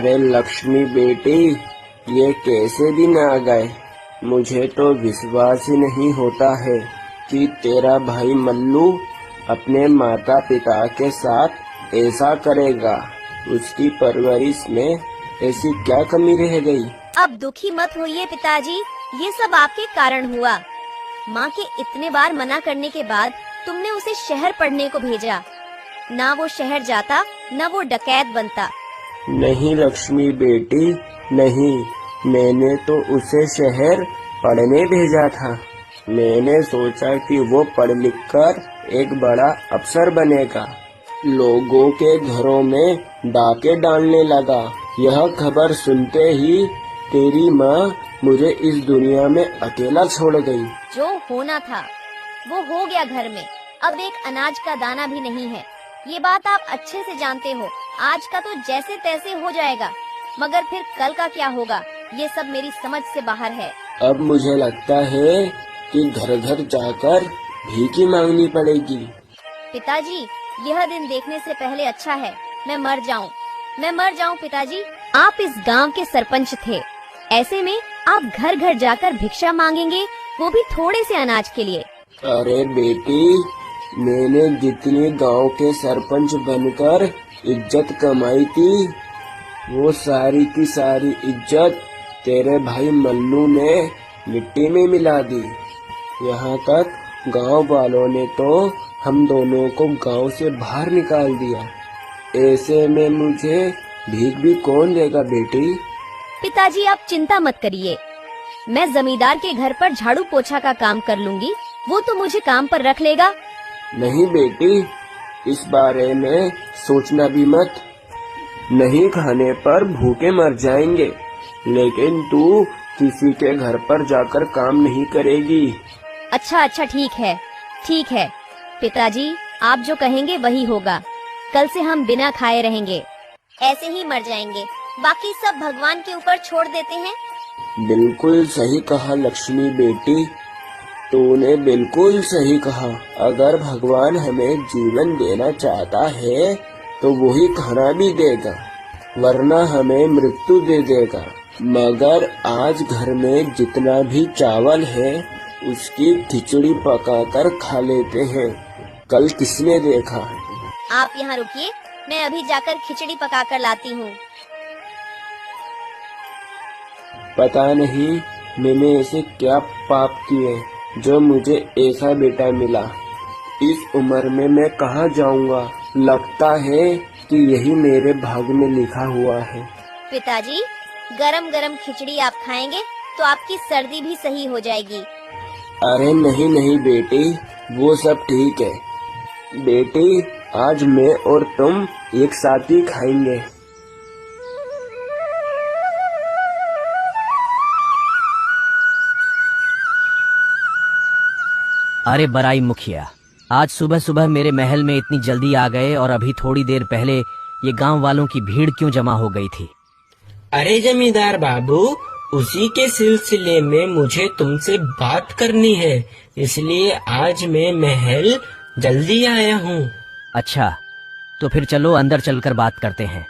अरे लक्ष्मी बेटी, ये कैसे दिन आ गए। मुझे तो विश्वास ही नहीं होता है कि तेरा भाई मल्लू अपने माता पिता के साथ ऐसा करेगा। उसकी परवरिश में ऐसी क्या कमी रह गई। अब दुखी मत होइए पिताजी, ये सब आपके कारण हुआ। माँ के इतने बार मना करने के बाद तुमने उसे शहर पढ़ने को भेजा। ना वो शहर जाता, ना वो डकैत बनता। नहीं लक्ष्मी बेटी, नहीं, मैंने तो उसे शहर पढ़ने भेजा था। मैंने सोचा कि वो पढ़ लिख कर एक बड़ा अफसर बनेगा। लोगों के घरों में डाके डालने लगा। यह खबर सुनते ही तेरी माँ मुझे इस दुनिया में अकेला छोड़ गई। जो होना था वो हो गया घर में। अब एक अनाज का दाना भी नहीं है। ये बात आप अच्छे से जानते हो। आज का तो जैसे तैसे हो जाएगा, मगर फिर कल का क्या होगा, ये सब मेरी समझ से बाहर है। अब मुझे लगता है कि घर घर जाकर भीख मांगनी पड़ेगी। पिताजी, यह दिन देखने से पहले अच्छा है मैं मर जाऊं पिताजी। आप इस गांव के सरपंच थे, ऐसे में आप घर घर जाकर भिक्षा मांगेंगे, वो भी थोड़े से अनाज के लिए। अरे बेटी, मैंने जितनी गांव के सरपंच बनकर इज्जत कमाई थी, वो सारी की सारी इज्जत तेरे भाई मल्लू ने मिट्टी में मिला दी। यहाँ तक गांव वालों ने तो हम दोनों को गांव से बाहर निकाल दिया। ऐसे में मुझे भीख भी कौन देगा बेटी। पिताजी आप चिंता मत करिए, मैं जमींदार के घर पर झाड़ू पोछा का काम कर लूंगी, वो तो मुझे काम पर रख लेगा। नहीं बेटी, इस बारे में सोचना भी मत। नहीं खाने पर भूखे मर जाएंगे, लेकिन तू किसी के घर पर जाकर काम नहीं करेगी। अच्छा ठीक है पिताजी, आप जो कहेंगे वही होगा। कल से हम बिना खाए रहेंगे, ऐसे ही मर जाएंगे, बाकी सब भगवान के ऊपर छोड़ देते हैं। बिल्कुल सही कहा लक्ष्मी बेटी, तूने बिल्कुल सही कहा। अगर भगवान हमें जीवन देना चाहता है तो वही खाना भी देगा, वरना हमें मृत्यु दे देगा। मगर आज घर में जितना भी चावल है उसकी खिचड़ी पकाकर खा लेते हैं। कल किसने देखा। आप यहाँ रुकिए, मैं अभी जाकर खिचड़ी पकाकर लाती हूँ। पता नहीं मैंने ऐसे क्या पाप किए जो मुझे ऐसा बेटा मिला। इस उम्र में मैं कहाँ जाऊँगा। लगता है कि यही मेरे भाग्य में लिखा हुआ है। पिताजी, गरम गरम खिचड़ी आप खाएंगे तो आपकी सर्दी भी सही हो जाएगी। अरे नहीं बेटी, वो सब ठीक है। बेटी, आज मैं और तुम एक साथ ही खाएंगे। अरे बराई मुखिया, आज सुबह सुबह मेरे महल में इतनी जल्दी आ गए और अभी थोड़ी देर पहले ये गांव वालों की भीड़ क्यों जमा हो गई थी। अरे जमींदार बाबू, उसी के सिलसिले में मुझे तुमसे बात करनी है, इसलिए आज मैं महल जल्दी आया हूँ। अच्छा, तो फिर चलो अंदर चलकर बात करते हैं।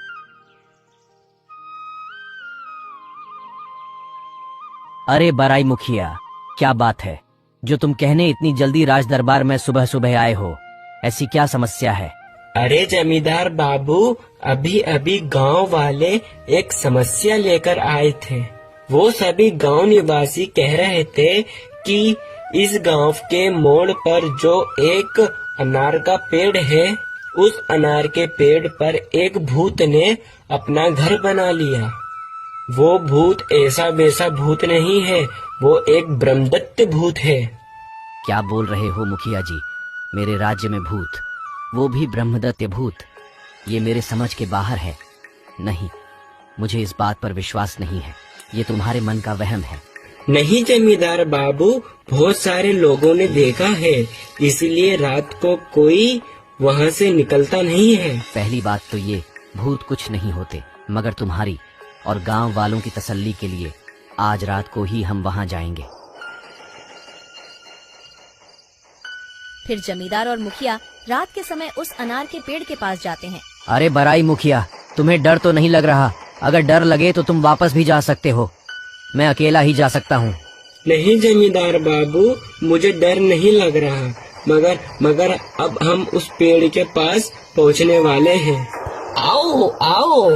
अरे बराई मुखिया, क्या बात है जो तुम कहने इतनी जल्दी राज दरबार में सुबह सुबह आए हो। ऐसी क्या समस्या है। अरे जमींदार बाबू, अभी अभी गांव वाले एक समस्या लेकर आए थे। वो सभी गांव निवासी कह रहे थे कि इस गांव के मोड़ पर जो एक अनार का पेड़ है, उस अनार के पेड़ पर एक भूत ने अपना घर बना लिया। वो भूत ऐसा वैसा भूत नहीं है, वो एक ब्रह्मदत्त भूत है। क्या बोल रहे हो मुखिया जी, मेरे राज्य में भूत, वो भी ब्रह्मदत्त भूत। ये मेरे समझ के बाहर है। नहीं, मुझे इस बात पर विश्वास नहीं है। ये तुम्हारे मन का वहम है। नहीं जमींदार बाबू, बहुत सारे लोगों ने देखा है, इसलिए रात को कोई वहाँ से निकलता नहीं है। पहली बात तो ये, भूत कुछ नहीं होते, मगर तुम्हारी और गांव वालों की तसल्ली के लिए आज रात को ही हम वहाँ जाएंगे। फिर जमींदार और मुखिया रात के समय उस अनार के पेड़ के पास जाते हैं। अरे बराई मुखिया, तुम्हें डर तो नहीं लग रहा। अगर डर लगे तो तुम वापस भी जा सकते हो, मैं अकेला ही जा सकता हूँ। नहीं जमींदार बाबू, मुझे डर नहीं लग रहा, मगर अब हम उस पेड़ के पास पहुँचने वाले हैं। आओ आओ,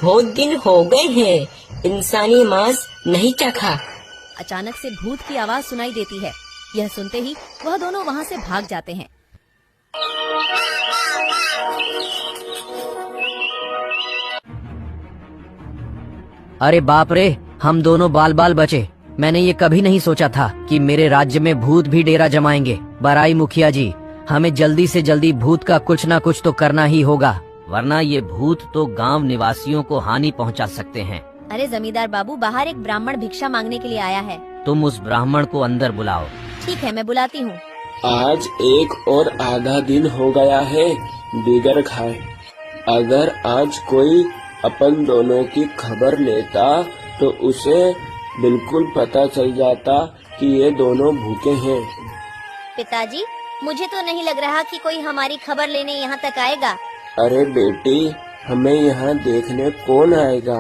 बहुत दिन हो गए हैं इंसानी मांस नहीं चखा। अचानक से भूत की आवाज सुनाई देती है। यह सुनते ही वह दोनों वहाँ से भाग जाते हैं। अरे बाप रे, हम दोनों बाल बाल बचे। मैंने ये कभी नहीं सोचा था कि मेरे राज्य में भूत भी डेरा जमाएंगे। बराई मुखिया जी, हमें जल्दी से जल्दी भूत का कुछ ना कुछ तो करना ही होगा, वरना ये भूत तो गांव निवासियों को हानि पहुंचा सकते हैं। अरे जमींदार बाबू, बाहर एक ब्राह्मण भिक्षा मांगने के लिए आया है। तुम उस ब्राह्मण को अंदर बुलाओ। ठीक है, मैं बुलाती हूँ। आज एक और आधा दिन हो गया है बिगर खाए। अगर आज कोई अपन दोनों की खबर लेता तो उसे बिल्कुल पता चल जाता कि ये दोनों भूखे हैं। पिताजी, मुझे तो नहीं लग रहा कि कोई हमारी खबर लेने यहाँ तक आएगा। अरे बेटी, हमें यहाँ देखने कौन आएगा?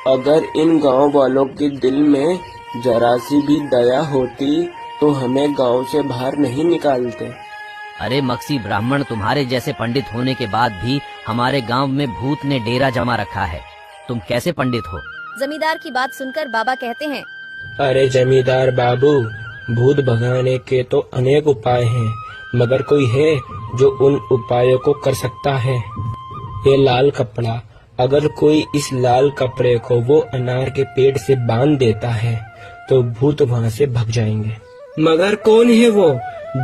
अगर इन गांव वालों के दिल में जरा सी भी दया होती तो हमें गांव से बाहर नहीं निकालते। अरे मक्सी ब्राह्मण, तुम्हारे जैसे पंडित होने के बाद भी हमारे गांव में भूत ने डेरा जमा रखा है। तुम कैसे पंडित हो? जमींदार की बात सुनकर बाबा कहते हैं, अरे जमींदार बाबू, भूत भगाने के तो अनेक उपाय हैं, मगर कोई है जो उन उपायों को कर सकता है। ये लाल कपड़ा, अगर कोई इस लाल कपड़े को वो अनार के पेड़ से बांध देता है तो भूत वहाँ से भाग जाएंगे। मगर कौन है वो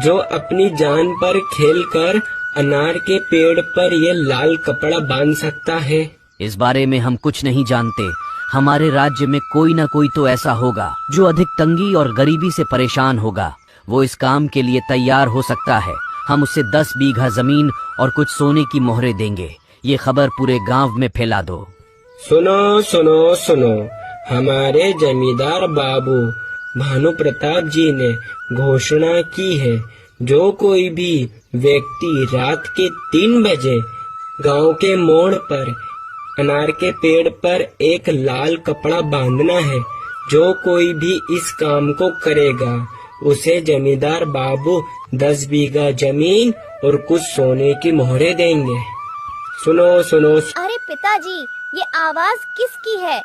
जो अपनी जान पर खेलकर अनार के पेड़ पर ये लाल कपड़ा बांध सकता है? इस बारे में हम कुछ नहीं जानते। हमारे राज्य में कोई ना कोई तो ऐसा होगा जो अधिक तंगी और गरीबी से परेशान होगा। वो इस काम के लिए तैयार हो सकता है। हम उसे 10 बीघा जमीन और कुछ सोने की मोहरें देंगे। ये खबर पूरे गांव में फैला दो। सुनो सुनो सुनो, हमारे जमींदार बाबू भानु प्रताप जी ने घोषणा की है, जो कोई भी व्यक्ति रात के 3 बजे गांव के मोड़ पर अनार के पेड़ पर एक लाल कपड़ा बांधना है, जो कोई भी इस काम को करेगा उसे जमींदार बाबू 10 बीघा जमीन और कुछ सोने की मोहरें देंगे। सुनो सुनो। अरे पिताजी, ये आवाज किसकी है?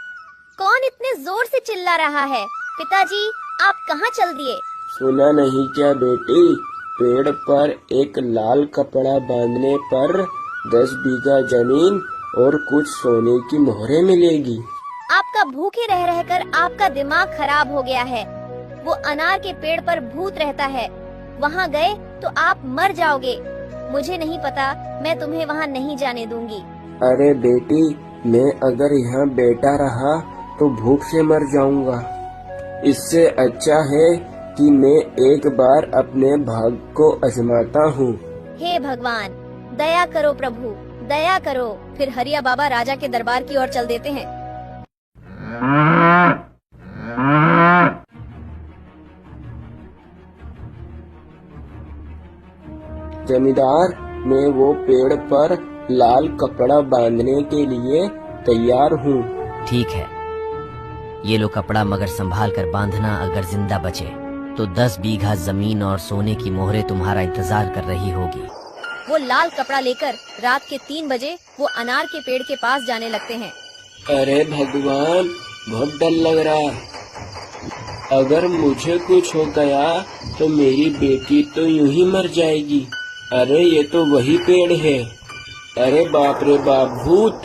कौन इतने जोर से चिल्ला रहा है? पिताजी, आप कहाँ चल दिए? सुना नहीं क्या बेटी? पेड़ पर एक लाल कपड़ा बांधने पर 10 बीघा जमीन और कुछ सोने की मोहरें मिलेगी। आपका भूखे रह रहकर आपका दिमाग खराब हो गया है। वो अनार के पेड़ पर भूत रहता है, वहाँ गए तो आप मर जाओगे। मुझे नहीं पता, मैं तुम्हें वहाँ नहीं जाने दूंगी। अरे बेटी, मैं अगर यहाँ बैठा रहा तो भूख से मर जाऊंगा। इससे अच्छा है कि मैं एक बार अपने भाग को आजमाता हूँ। हे भगवान, दया करो प्रभु, दया करो। फिर हरिया बाबा राजा के दरबार की ओर चल देते हैं। जमींदार, मैं वो पेड़ पर लाल कपड़ा बांधने के लिए तैयार हूँ। ठीक है, ये लो कपड़ा, मगर संभाल कर बांधना। अगर जिंदा बचे तो 10 बीघा जमीन और सोने की मोहरें तुम्हारा इंतजार कर रही होगी। वो लाल कपड़ा लेकर रात के 3 बजे वो अनार के पेड़ के पास जाने लगते हैं। अरे भगवान, बहुत डर लग रहा। अगर मुझे कुछ हो गया तो मेरी बेटी तो यूं ही मर जाएगी। अरे ये तो वही पेड़ है। अरे बाप रे बाप, भूत!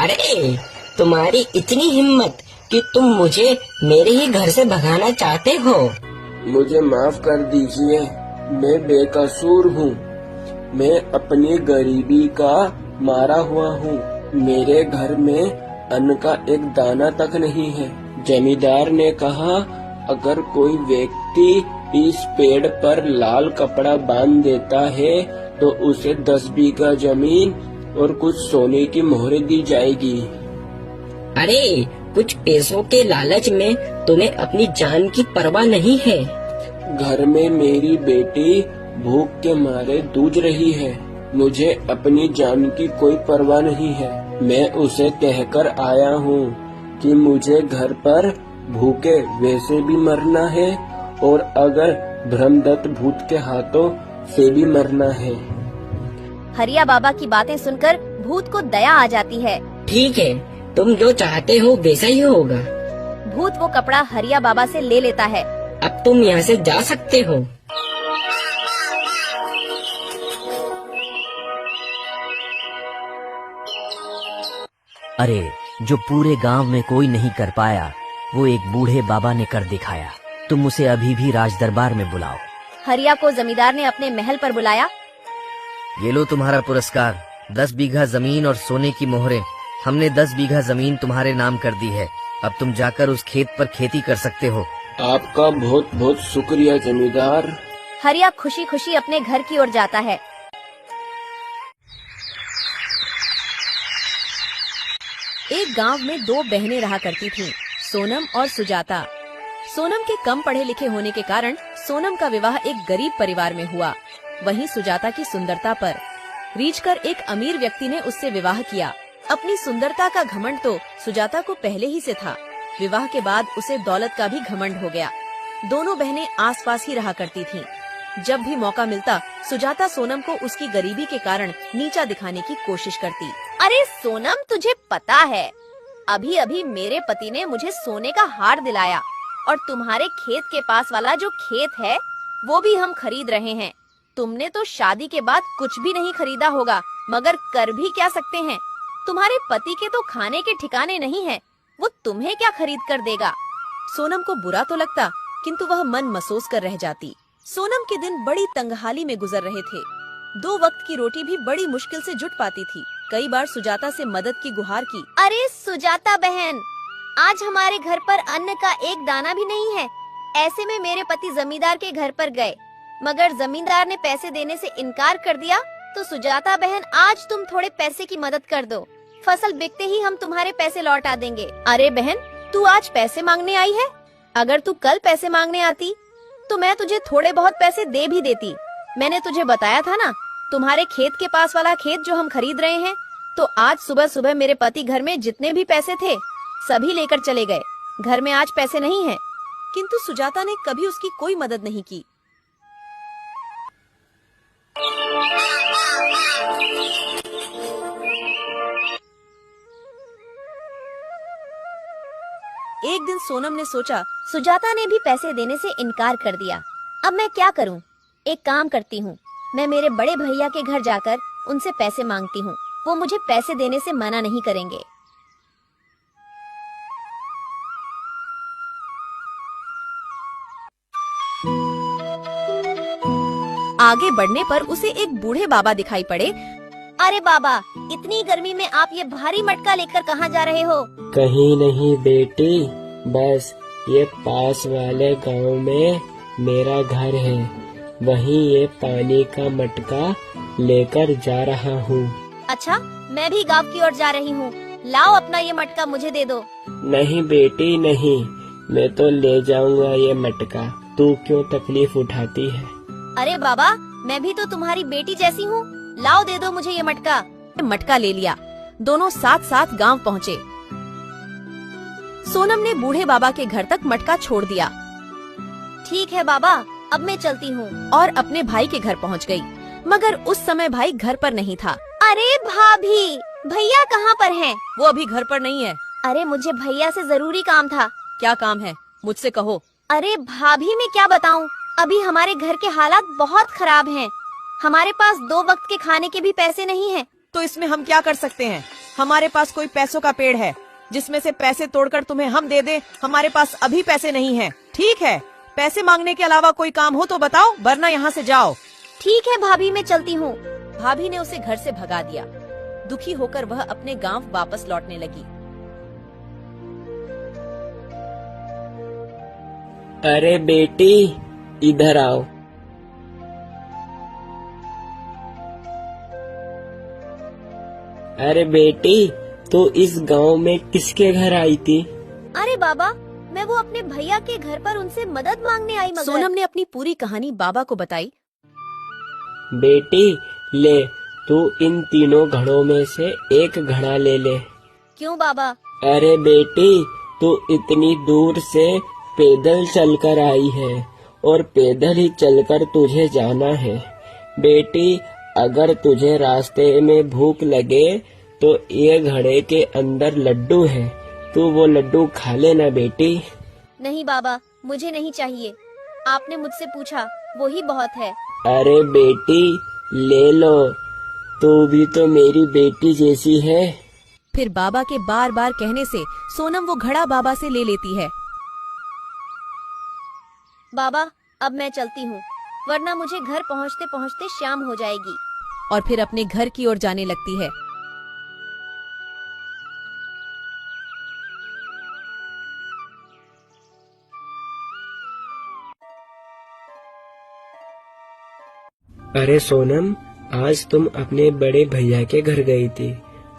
अरे तुम्हारी इतनी हिम्मत कि तुम मुझे मेरे ही घर से भगाना चाहते हो? मुझे माफ कर दीजिए, मैं बेकसूर हूँ। मैं अपनी गरीबी का मारा हुआ हूँ। मेरे घर में अन्न का एक दाना तक नहीं है। जमींदार ने कहा, अगर कोई व्यक्ति इस पेड़ पर लाल कपड़ा बांध देता है तो उसे 10 बीघा जमीन और कुछ सोने की मोहरें दी जाएगी। अरे कुछ पैसों के लालच में तुम्हें अपनी जान की परवाह नहीं है। घर में मेरी बेटी भूख के मारे जूझ रही है। मुझे अपनी जान की कोई परवाह नहीं है। मैं उसे कहकर आया हूँ कि मुझे घर पर भूखे वैसे भी मरना है और अगर ब्रह्मदत्त भूत के हाथों से भी मरना है। हरिया बाबा की बातें सुनकर भूत को दया आ जाती है। ठीक है, तुम जो चाहते हो वैसा ही होगा। भूत वो कपड़ा हरिया बाबा से ले लेता है। अब तुम यहाँ से जा सकते हो। अरे, जो पूरे गांव में कोई नहीं कर पाया वो एक बूढ़े बाबा ने कर दिखाया। तुम उसे अभी भी राज दरबार में बुलाओ। हरिया को जमींदार ने अपने महल पर बुलाया। ये लो तुम्हारा पुरस्कार, 10 बीघा जमीन और सोने की मोहरें। हमने 10 बीघा जमीन तुम्हारे नाम कर दी है। अब तुम जाकर उस खेत पर खेती कर सकते हो। आपका बहुत बहुत शुक्रिया जमींदार। हरिया खुशी खुशी अपने घर की ओर जाता है। एक गांव में 2 बहनें रहा करती थीं, सोनम और सुजाता। सोनम के कम पढ़े लिखे होने के कारण सोनम का विवाह एक गरीब परिवार में हुआ। वहीं सुजाता की सुंदरता पर रीझ कर एक अमीर व्यक्ति ने उससे विवाह किया। अपनी सुंदरता का घमंड तो सुजाता को पहले ही से था। विवाह के बाद उसे दौलत का भी घमंड हो गया। दोनों बहनें आसपास ही रहा करती थीं। जब भी मौका मिलता सुजाता सोनम को उसकी गरीबी के कारण नीचा दिखाने की कोशिश करती। अरे सोनम, तुझे पता है अभी अभी मेरे पति ने मुझे सोने का हार दिलाया और तुम्हारे खेत के पास वाला जो खेत है वो भी हम खरीद रहे हैं। तुमने तो शादी के बाद कुछ भी नहीं खरीदा होगा, मगर कर भी क्या सकते हैं। तुम्हारे पति के तो खाने के ठिकाने नहीं है, वो तुम्हें क्या खरीद कर देगा। सोनम को बुरा तो लगता, किंतु वह मन मसोस कर रह जाती। सोनम के दिन बड़ी तंगहाली में गुजर रहे थे। 2 वक्त की रोटी भी बड़ी मुश्किल से जुट पाती थी। कई बार सुजाता से मदद की गुहार की। अरे सुजाता बहन, आज हमारे घर पर अन्न का एक दाना भी नहीं है। ऐसे में मेरे पति जमींदार के घर पर गए, मगर जमींदार ने पैसे देने से इनकार कर दिया। तो सुजाता बहन, आज तुम थोड़े पैसे की मदद कर दो। फसल बिकते ही हम तुम्हारे पैसे लौटा देंगे। अरे बहन, तू आज पैसे मांगने आई है? अगर तू कल पैसे मांगने आती तो मैं तुझे थोड़े बहुत पैसे दे भी देती। मैंने तुझे बताया था ना, तुम्हारे खेत के पास वाला खेत जो हम खरीद रहे हैं। तो आज सुबह सुबह मेरे पति घर में जितने भी पैसे थे सभी लेकर चले गए। घर में आज पैसे नहीं हैं। किंतु सुजाता ने कभी उसकी कोई मदद नहीं की। एक दिन सोनम ने सोचा, सुजाता ने भी पैसे देने से इनकार कर दिया। अब मैं क्या करूं? एक काम करती हूं, मैं मेरे बड़े भैया के घर जाकर उनसे पैसे मांगती हूं। वो मुझे पैसे देने से मना नहीं करेंगे। आगे बढ़ने पर उसे एक बूढ़े बाबा दिखाई पड़े। अरे बाबा, इतनी गर्मी में आप ये भारी मटका लेकर कहाँ जा रहे हो? कहीं नहीं बेटी, बस ये पास वाले गांव में मेरा घर है, वहीं ये पानी का मटका लेकर जा रहा हूँ। अच्छा, मैं भी गांव की ओर जा रही हूँ। लाओ अपना ये मटका मुझे दे दो। नहीं बेटी नहीं, मैं तो ले जाऊंगा ये मटका, तू क्यों तकलीफ उठाती है? अरे बाबा, मैं भी तो तुम्हारी बेटी जैसी हूँ। लाओ दे दो मुझे ये मटका। मटका ले लिया। दोनों साथ साथ गांव पहुँचे। सोनम ने बूढ़े बाबा के घर तक मटका छोड़ दिया। ठीक है बाबा, अब मैं चलती हूँ। और अपने भाई के घर पहुँच गई, मगर उस समय भाई घर पर नहीं था। अरे भाभी, भैया कहाँ पर हैं? वो अभी घर पर नहीं है। अरे मुझे भैया से जरूरी काम था। क्या काम है? मुझसे कहो। अरे भाभी, मैं क्या बताऊँ, अभी हमारे घर के हालात बहुत खराब हैं। हमारे पास 2 वक्त के खाने के भी पैसे नहीं हैं। तो इसमें हम क्या कर सकते हैं? हमारे पास कोई पैसों का पेड़ है जिसमें से पैसे तोड़कर तुम्हें हम दे दें। हमारे पास अभी पैसे नहीं हैं। ठीक है, पैसे मांगने के अलावा कोई काम हो तो बताओ, वरना यहाँ से जाओ। ठीक है भाभी, मैं चलती हूँ। भाभी ने उसे घर से भगा दिया। दुखी होकर वह अपने गांव वापस लौटने लगी। अरे बेटी, इधर आओ। अरे बेटी, तो इस गांव में किसके घर आई थी? अरे बाबा, मैं वो अपने भैया के घर पर उनसे मदद मांगने आई। मगर सोनम ने अपनी पूरी कहानी बाबा को बताई। बेटी ले, तू इन तीनों घड़ों में से एक घड़ा ले ले। क्यों बाबा? अरे बेटी, तू इतनी दूर से पैदल चलकर आई है और पैदल ही चलकर तुझे जाना है। बेटी, अगर तुझे रास्ते में भूख लगे तो ये घड़े के अंदर लड्डू है, तू वो लड्डू खा लेना बेटी। नहीं बाबा, मुझे नहीं चाहिए। आपने मुझसे पूछा, वो ही बहुत है। अरे बेटी, ले लो, तू भी तो मेरी बेटी जैसी है। फिर बाबा के बार बार कहने से सोनम वो घड़ा बाबा से ले लेती है। बाबा, अब मैं चलती हूँ, वरना मुझे घर पहुँचते पहुँचते शाम हो जाएगी। और फिर अपने घर की ओर जाने लगती है। अरे सोनम, आज तुम अपने बड़े भैया के घर गई थी।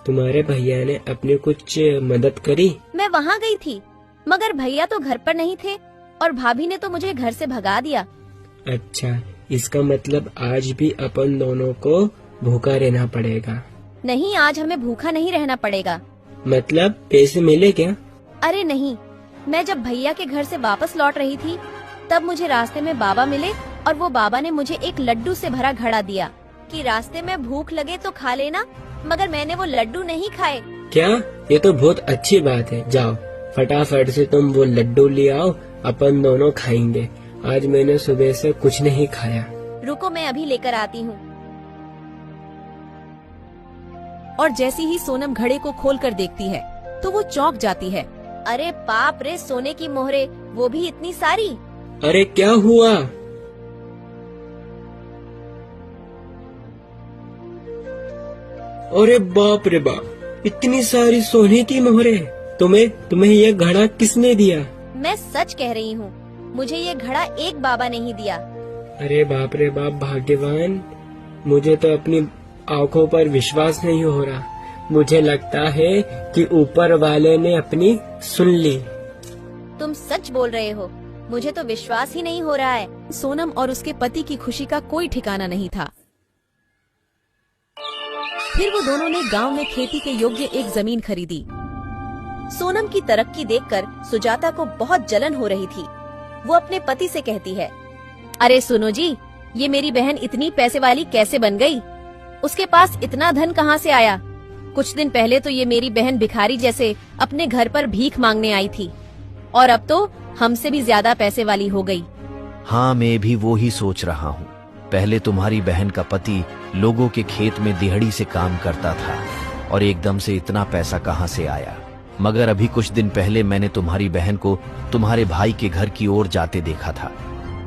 तुम्हारे भैया ने अपनी कुछ मदद करी? मैं वहाँ गई थी, मगर भैया तो घर पर नहीं थे और भाभी ने तो मुझे घर से भगा दिया। अच्छा, इसका मतलब आज भी अपन दोनों को भूखा रहना पड़ेगा। नहीं, आज हमें भूखा नहीं रहना पड़ेगा। मतलब पैसे मिले क्या? अरे नहीं, मैं जब भैया के घर से वापस लौट रही थी तब मुझे रास्ते में बाबा मिले और वो बाबा ने मुझे एक लड्डू से भरा घड़ा दिया कि रास्ते में भूख लगे तो खा लेना, मगर मैंने वो लड्डू नहीं खाए। क्या? ये तो बहुत अच्छी बात है। जाओ, फटाफट से तुम वो लड्डू ले आओ, अपन दोनों खाएंगे। आज मैंने सुबह से कुछ नहीं खाया। रुको, मैं अभी लेकर आती हूँ। और जैसी ही सोनम घड़े को खोलकर देखती है तो वो चौंक जाती है। अरे बाप रे, सोने की मोहरे, वो भी इतनी सारी। अरे क्या हुआ? अरे बाप रे बाप, इतनी सारी सोने की मोहरे। तुम्हें ये घड़ा किसने दिया? मैं सच कह रही हूँ, मुझे ये घड़ा एक बाबा ने ही दिया। अरे बाप रे बाप, भाग्यवान। मुझे तो अपनी आंखों पर विश्वास नहीं हो रहा। मुझे लगता है कि ऊपर वाले ने अपनी सुन ली। तुम सच बोल रहे हो, मुझे तो विश्वास ही नहीं हो रहा है। सोनम और उसके पति की खुशी का कोई ठिकाना नहीं था। फिर वो दोनों ने गांव में खेती के योग्य एक जमीन खरीदी। सोनम की तरक्की देखकर सुजाता को बहुत जलन हो रही थी। वो अपने पति से कहती है, अरे सुनो जी, ये मेरी बहन इतनी पैसे वाली कैसे बन गई? उसके पास इतना धन कहाँ से आया? कुछ दिन पहले तो ये मेरी बहन भिखारी जैसे अपने घर पर भीख मांगने आई थी और अब तो हमसे भी ज्यादा पैसे वाली हो गई। हाँ, मैं भी वो ही सोच रहा हूँ। पहले तुम्हारी बहन का पति लोगों के खेत में दिहाड़ी से काम करता था और एकदम से इतना पैसा कहाँ से आया? मगर अभी कुछ दिन पहले मैंने तुम्हारी बहन को तुम्हारे भाई के घर की ओर जाते देखा था।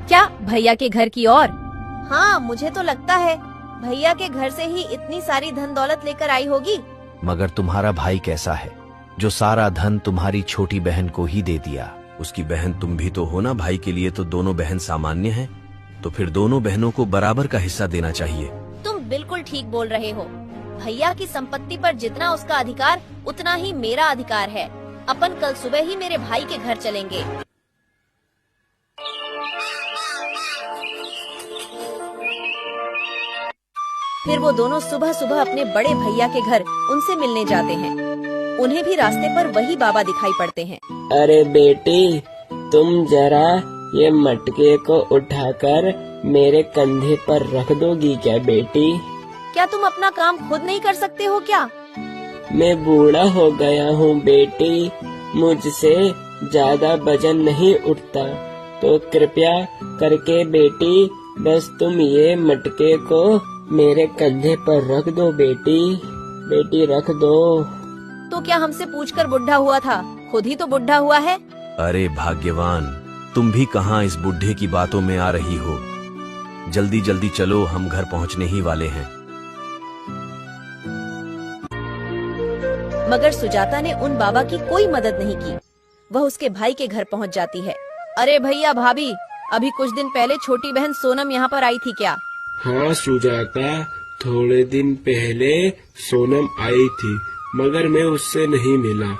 क्या भैया के घर की ओर? हाँ, मुझे तो लगता है भैया के घर से ही इतनी सारी धन दौलत लेकर आई होगी। मगर तुम्हारा भाई कैसा है जो सारा धन तुम्हारी छोटी बहन को ही दे दिया? उसकी बहन तुम भी तो हो ना। भाई के लिए तो दोनों बहन सामान्य हैं, तो फिर दोनों बहनों को बराबर का हिस्सा देना चाहिए। तुम बिल्कुल ठीक बोल रहे हो। भैया की संपत्ति पर जितना उसका अधिकार उतना ही मेरा अधिकार है। अपन कल सुबह ही मेरे भाई के घर चलेंगे। फिर वो दोनों सुबह सुबह अपने बड़े भैया के घर उनसे मिलने जाते हैं। उन्हें भी रास्ते पर वही बाबा दिखाई पड़ते हैं। अरे बेटी, तुम जरा ये मटके को उठाकर मेरे कंधे पर रख दोगी क्या बेटी? क्या तुम अपना काम खुद नहीं कर सकते हो क्या? मैं बूढ़ा हो गया हूँ बेटी, मुझसे ज्यादा वजन नहीं उठता, तो कृपया करके बेटी बस तुम ये मटके को मेरे कंधे पर रख दो बेटी। बेटी रख दो। तो क्या हमसे पूछकर बुढ़ा हुआ था? खुद ही तो बुढ़ा हुआ है। अरे भाग्यवान, तुम भी कहाँ इस बुढ़े की बातों में आ रही हो? जल्दी जल्दी चलो, हम घर पहुँचने ही वाले हैं। मगर सुजाता ने उन बाबा की कोई मदद नहीं की। वह उसके भाई के घर पहुंच जाती है। अरे भैया भाभी, अभी कुछ दिन पहले छोटी बहन सोनम यहाँ पर आई थी क्या? हाँ सुजाता, थोड़े दिन पहले सोनम आई थी, मगर मैं उससे नहीं मिला।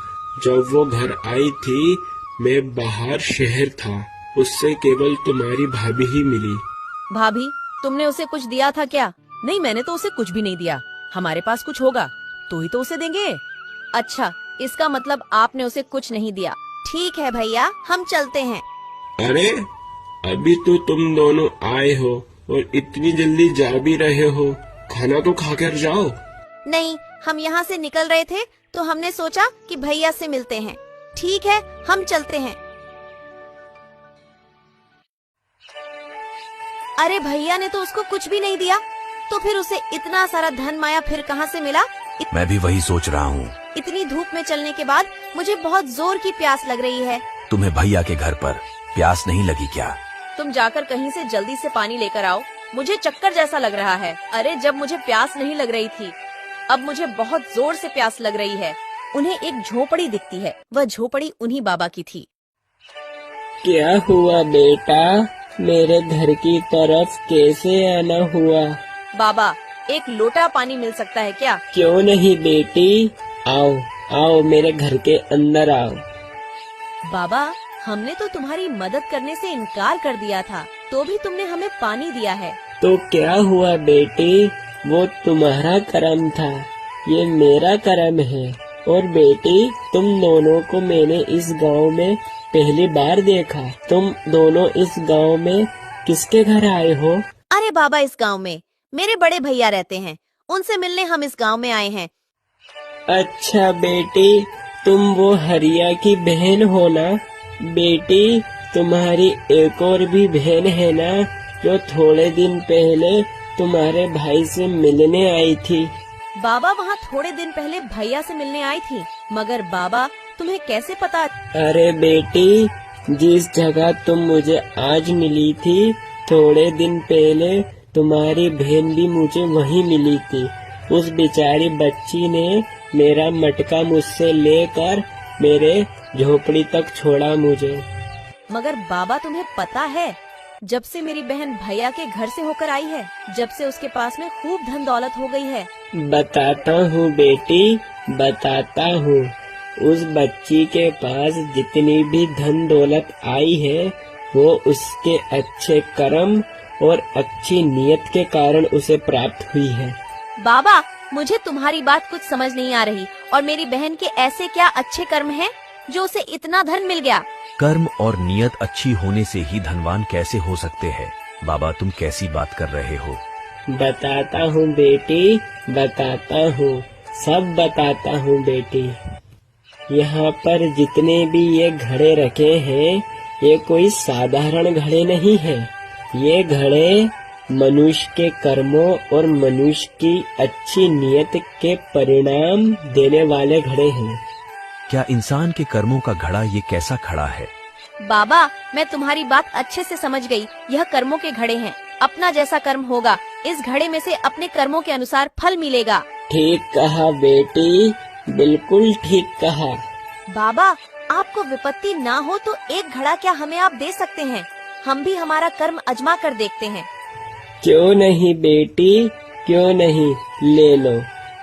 जब वो घर आई थी मैं बाहर शहर था, उससे केवल तुम्हारी भाभी ही मिली। भाभी, तुमने उसे कुछ दिया था क्या? नहीं, मैंने तो उसे कुछ भी नहीं दिया। हमारे पास कुछ होगा तो ही तो उसे देंगे। अच्छा, इसका मतलब आपने उसे कुछ नहीं दिया। ठीक है भैया, हम चलते हैं। अरे अभी तो तुम दोनों आए हो और इतनी जल्दी जा भी रहे हो, खाना तो खाकर जाओ। नहीं, हम यहाँ से निकल रहे थे तो हमने सोचा कि भैया से मिलते हैं। ठीक है, हम चलते हैं। अरे भैया ने तो उसको कुछ भी नहीं दिया, तो फिर उसे इतना सारा धन माया फिर कहाँ से मिला? मैं भी वही सोच रहा हूँ। इतनी धूप में चलने के बाद मुझे बहुत जोर की प्यास लग रही है। तुम्हें भैया के घर पर प्यास नहीं लगी क्या? तुम जाकर कहीं से जल्दी से पानी लेकर आओ, मुझे चक्कर जैसा लग रहा है। अरे जब मुझे प्यास नहीं लग रही थी, अब मुझे बहुत जोर से प्यास लग रही है। उन्हें एक झोपड़ी दिखती है, वह झोपड़ी उन्हीं बाबा की थी। क्या हुआ बेटा, मेरे घर की तरफ कैसे आना हुआ? बाबा, एक लोटा पानी मिल सकता है क्या? क्यों नहीं बेटी, आओ आओ मेरे घर के अंदर आओ। बाबा, हमने तो तुम्हारी मदद करने से इनकार कर दिया था, तो भी तुमने हमें पानी दिया है। तो क्या हुआ बेटी, वो तुम्हारा कर्म था, ये मेरा कर्म है। और बेटी, तुम दोनों को मैंने इस गांव में पहली बार देखा। तुम दोनों इस गांव में किसके घर आए हो? अरे बाबा, इस गांव में मेरे बड़े भैया रहते हैं, उनसे मिलने हम इस गांव में आए हैं। अच्छा बेटी, तुम वो हरिया की बहन हो ना? बेटी, तुम्हारी एक और भी बहन है ना, जो थोड़े दिन पहले तुम्हारे भाई से मिलने आई थी? बाबा, वहाँ थोड़े दिन पहले भैया से मिलने आई थी, मगर बाबा तुम्हें कैसे पता? अरे बेटी, जिस जगह तुम मुझे आज मिली थी, थोड़े दिन पहले तुम्हारी बहन भी मुझे वहीं मिली थी। उस बेचारी बच्ची ने मेरा मटका मुझसे लेकर मेरे झोपड़ी तक छोड़ा मुझे। मगर बाबा, तुम्हें पता है, जब से मेरी बहन भैया के घर से होकर आई है, जब से उसके पास में खूब धन दौलत हो गई है। बताता हूँ बेटी, बताता हूँ। उस बच्ची के पास जितनी भी धन दौलत आई है, वो उसके अच्छे कर्म और अच्छी नियत के कारण उसे प्राप्त हुई है। बाबा, मुझे तुम्हारी बात कुछ समझ नहीं आ रही। और मेरी बहन के ऐसे क्या अच्छे कर्म हैं जो उसे इतना धन मिल गया? कर्म और नियत अच्छी होने से ही धनवान कैसे हो सकते हैं? बाबा, तुम कैसी बात कर रहे हो? बताता हूँ बेटी, बताता हूँ, सब बताता हूँ बेटी। यहाँ पर जितने भी ये घड़े रखे हैं, ये कोई साधारण घड़े नहीं है। ये घड़े मनुष्य के कर्मों और मनुष्य की अच्छी नियत के परिणाम देने वाले घड़े हैं। क्या इंसान के कर्मों का घड़ा ये कैसा खड़ा है? बाबा, मैं तुम्हारी बात अच्छे से समझ गई। यह कर्मों के घड़े हैं। अपना जैसा कर्म होगा, इस घड़े में से अपने कर्मों के अनुसार फल मिलेगा। ठीक कहा बेटी, बिल्कुल ठीक कहा। बाबा, आपको विपत्ति ना हो तो एक घड़ा क्या हमें आप दे सकते हैं? हम भी हमारा कर्म अजमा कर देखते हैं। क्यों नहीं बेटी, क्यों नहीं, ले लो।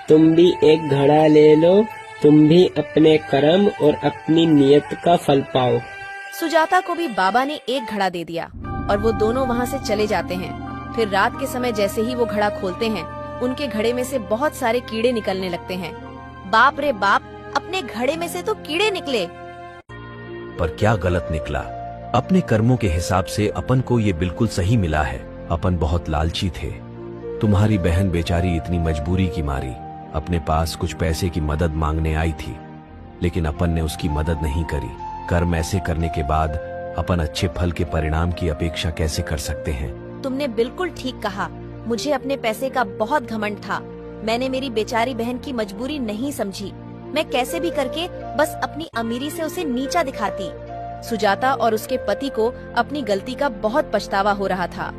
तुम भी एक घड़ा ले लो, तुम भी अपने कर्म और अपनी नियत का फल पाओ। सुजाता को भी बाबा ने एक घड़ा दे दिया और वो दोनों वहाँ से चले जाते हैं। फिर रात के समय जैसे ही वो घड़ा खोलते हैं, उनके घड़े में से बहुत सारे कीड़े निकलने लगते हैं। बाप रे बाप, अपने घड़े में से तो कीड़े निकले। पर क्या गलत निकला? अपने कर्मों के हिसाब से अपन को ये बिल्कुल सही मिला है। अपन बहुत लालची थे। तुम्हारी बहन बेचारी इतनी मजबूरी की मारी अपने पास कुछ पैसे की मदद मांगने आई थी, लेकिन अपन ने उसकी मदद नहीं करी। कर्म ऐसे करने के बाद अपन अच्छे फल के परिणाम की अपेक्षा कैसे कर सकते हैं? तुमने बिल्कुल ठीक कहा। मुझे अपने पैसे का बहुत घमंड था। मैंने मेरी बेचारी बहन की मजबूरी नहीं समझी। मैं कैसे भी करके बस अपनी अमीरी से उसे नीचा दिखाती। सुजाता और उसके पति को अपनी गलती का बहुत पछतावा हो रहा था।